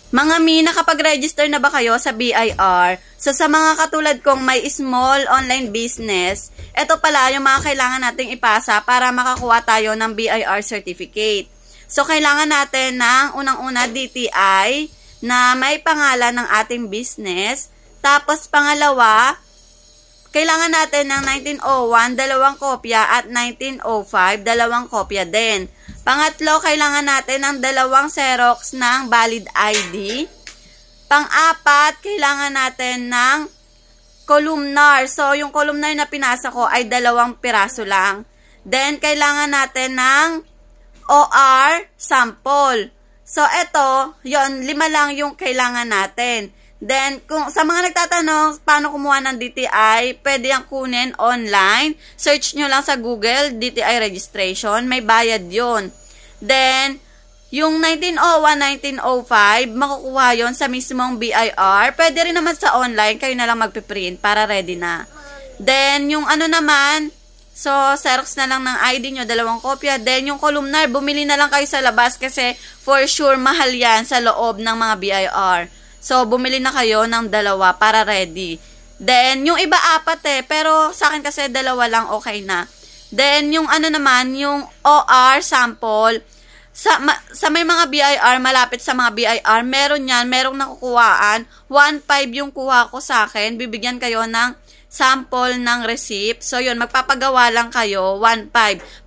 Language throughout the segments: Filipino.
Mga mi, nakapag-register na ba kayo sa BIR? So, sa mga katulad kong may small online business, ito pala yung mga kailangan nating ipasa para makakuha tayo ng BIR certificate. So, kailangan natin ng unang-una DTI na may pangalan ng ating business. Tapos, pangalawa, kailangan natin ng 1901, 2 kopya at 1905, 2 kopya din. Pangatlo, kailangan natin ng 2 Xerox ng valid ID. Pang-apat, kailangan natin ng columnar. So, yung columnar na pinasa ko ay 2 piraso lang. Then, kailangan natin ng OR sample. So, ito, yon 5 lang yung kailangan natin. Then, kung sa mga nagtatanong paano kumuha ng DTI, pwede yung kunin online. Search nyo lang sa Google, DTI registration. May bayad yun. Then, yung 1901, 1905, makukuha yon sa mismong BIR. Pwede rin naman sa online, kayo na lang magpiprint para ready na. Then, yung ano naman, so, Xerox na lang ng ID nyo, 2 kopya. Then, yung columnar, bumili na lang kayo sa labas kasi for sure mahal yan sa loob ng mga BIR. So, bumili na kayo ng 2 para ready. Then, yung iba 4 pero sa akin kasi 2 lang okay na. Then, yung ano naman, yung OR sample, sa may mga BIR, malapit sa mga BIR, meron yan, merong nakukuhaan. 1.5 yung kuha ko sa akin. Bibigyan kayo ng sample ng receipt. So, yun, magpapagawa lang kayo, 1.5.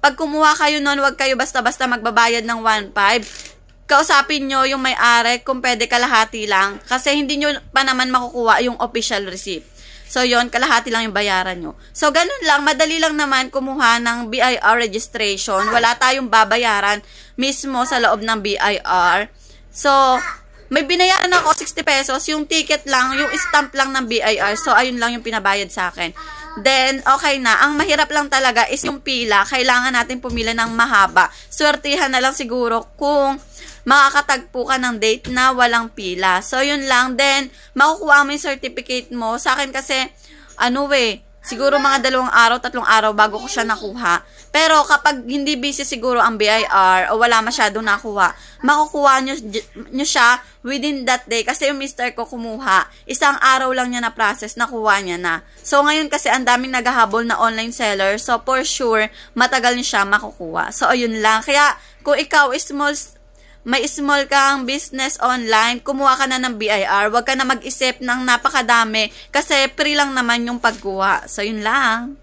Pag kumuha kayo nun, huwag kayo basta-basta magbabayad ng 1.5. Kausapin nyo yung may-ari kung pwede kalahati lang. Kasi hindi nyo pa naman makukuha yung official receipt. So, yon kalahati lang yung bayaran nyo. So, ganun lang. Madali lang naman kumuha ng BIR registration. Wala tayong babayaran mismo sa loob ng BIR. So, may binayaran ako 60 pesos. Yung ticket lang, yung stamp lang ng BIR. So, ayun lang yung pinabayad sa akin. Then, okay na. Ang mahirap lang talaga is yung pila. Kailangan natin pumila ng mahaba. Swertihan na lang siguro kung makakatagpo ka ng date na walang pila. So, yun lang. Then, makukuha mo yung certificate mo. Sa akin kasi, siguro mga 2 araw, 3 araw bago ko siya nakuha. Pero, kapag hindi busy siguro ang BIR o wala masyadong nakuha, makukuha nyo siya within that day. Kasi yung mister ko kumuha, 1 araw lang niya na process, nakuha niya na. So, ngayon kasi ang daming naghahabol na online seller. So, for sure, matagal niya siya makukuha. So, ayun lang. Kaya, kung ikaw is may small kang business online, kumuha ka na ng BIR. Huwag ka na mag-isip ng napakadami kasi free lang naman yung pagkuha. So, yun lang.